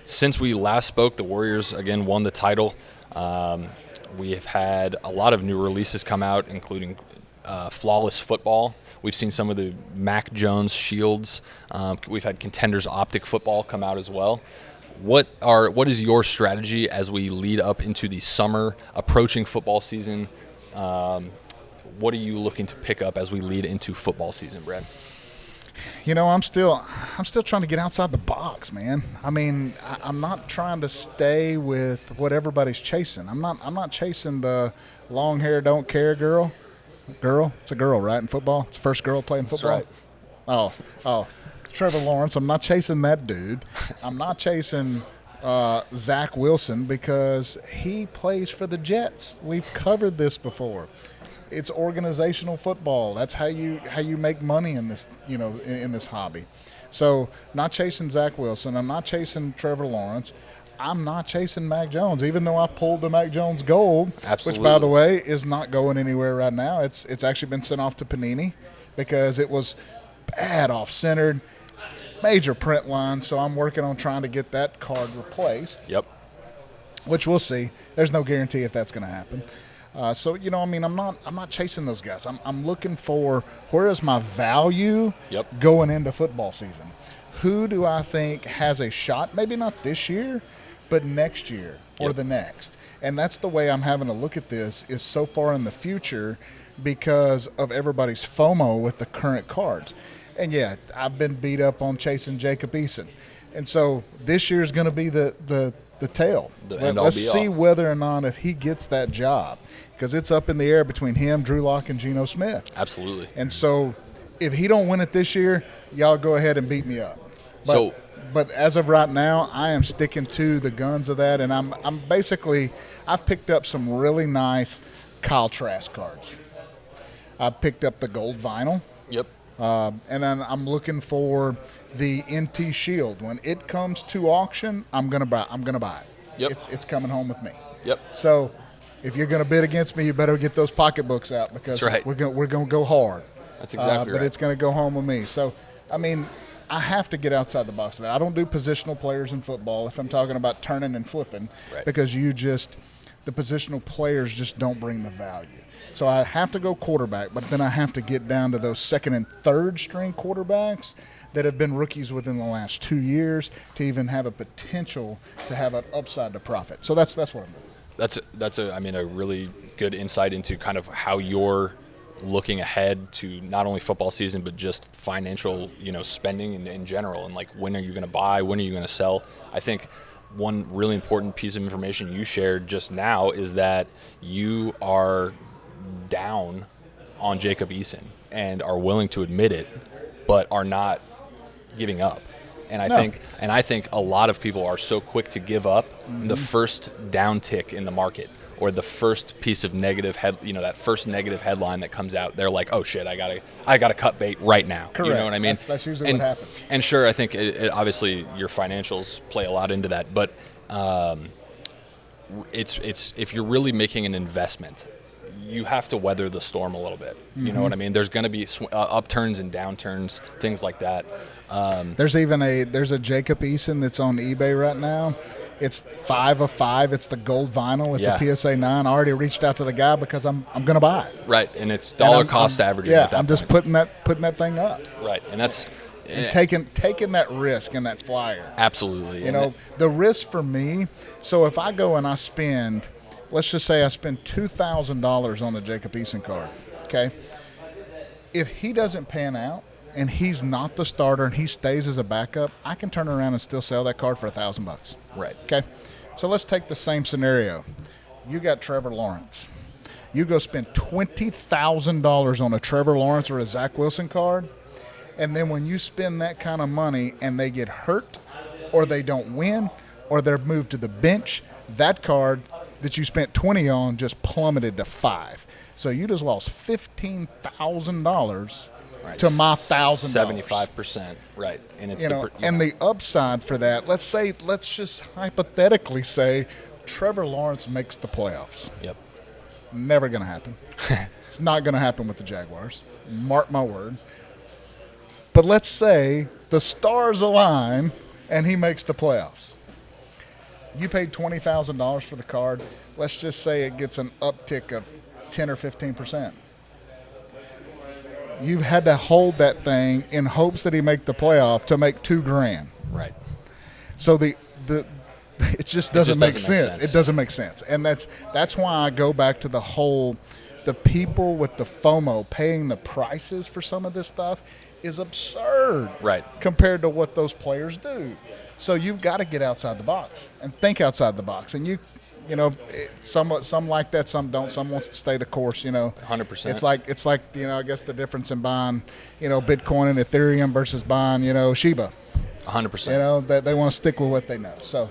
since we last spoke, the Warriors, again, won the title. We have had a lot of new releases come out, including Flawless Football. We've seen some of the Mac Jones shields. We've had Contenders Optic Football come out as well. What is your strategy as we lead up into the summer, approaching football season? What are you looking to pick up as we lead into football season, Brad? I'm still trying to get outside the box, man. I mean, I'm not trying to stay with what everybody's chasing. I'm not chasing the long hair, don't care girl. It's a girl, right? In football, it's the first girl playing football. That's right. Oh, Trevor Lawrence. I'm not chasing that dude. I'm not chasing Zach Wilson because he plays for the Jets. We've covered this before. It's organizational football. That's how you make money in this, in this hobby. So, not chasing Zach Wilson. I'm not chasing Trevor Lawrence. I'm not chasing Mac Jones, even though I pulled the Mac Jones gold, Absolutely. which, by the way, is not going anywhere right now. It's actually been sent off to Panini because it was bad off-centered, major print line. So I'm working on trying to get that card replaced. Yep. Which we'll see. There's no guarantee if that's going to happen. I'm not chasing those guys. I'm looking for where is my value going into football season. Who do I think has a shot? Maybe not this year, but next year or the next. And that's the way I'm having to look at this is so far in the future because of everybody's FOMO with the current cards. And yeah, I've been beat up on chasing Jacob Eason. And so this year is going to be the tail. Let's see whether or not if he gets that job because it's up in the air between him, Drew Lock, and Geno Smith. Absolutely. And so if he don't win it this year, y'all go ahead and beat me up. But as of right now, I am sticking to the guns of that, and I've picked up some really nice Kyle Trask cards. I picked up the gold vinyl. Yep. And then I'm looking for the NT Shield. When it comes to auction, I'm gonna buy it. Yep. It's coming home with me. Yep. So if you're gonna bid against me, you better get those pocketbooks out because That's right. we're gonna go hard. That's exactly right. But it's gonna go home with me. So I mean, I have to get outside the box of that. I don't do positional players in football if I'm talking about turning and flipping because the positional players just don't bring the value. So I have to go quarterback, but then I have to get down to those second and third string quarterbacks that have been rookies within the last 2 years to even have a potential to have an upside to profit. So that's what I'm doing. That's a really good insight into kind of how you're looking ahead to not only football season but just financial, spending in general, and like when are you going to buy, when are you going to sell. I think one really important piece of information you shared just now is that you are down on Jacob Eason and are willing to admit it, but are not giving up. And I think a lot of people are so quick to give up the first downtick in the market or the first piece of negative that first negative headline that comes out. They're like, oh shit, I gotta cut bait right now. Correct. You know what I mean? That's usually what happens. And sure, I think it obviously your financials play a lot into that, but it's if you're really making an investment, you have to weather the storm a little bit. You know what I mean? There's going to be upturns and downturns, things like that. There's a Jacob Eason that's on eBay right now. It's 5 of 5. It's the gold vinyl. It's a PSA 9. I already reached out to the guy because I'm going to buy it. Right, and it's dollar cost averaging. Yeah, at that I'm just point. putting that thing up. Right, and that's taking that risk and that flyer. Absolutely. The risk for me. So if I go and I spend, let's just say I spend $2,000 on the Jacob Eason card. Okay, if he doesn't pan out and he's not the starter and he stays as a backup, I can turn around and still sell that card for $1,000. Right. Okay. So let's take the same scenario. You got Trevor Lawrence. You go spend $20,000 on a Trevor Lawrence or a Zach Wilson card, and then when you spend that kind of money and they get hurt or they don't win or they're moved to the bench, that card that you spent $20 on just plummeted to $5. So you just lost $15,000 to my $1,000. 75%, right? And it's and the upside for that. Let's just hypothetically say Trevor Lawrence makes the playoffs. Yep. Never going to happen. It's not going to happen with the Jaguars. Mark my word. But let's say the stars align and he makes the playoffs. You paid $20,000 for the card. Let's just say it gets an uptick of 10 or 15%. You've had to hold that thing in hopes that he make the playoff to make $2,000. Right. So it just doesn't make sense. It doesn't make sense, and that's why I go back to the people with the FOMO paying the prices for some of this stuff is absurd. Right. Compared to what those players do. So you've got to get outside the box and think outside the box, and you know, some like that, some don't. Some wants to stay the course. 100%. It's like I guess the difference in buying Bitcoin and Ethereum versus buying Shiba. 100%. That they want to stick with what they know. So.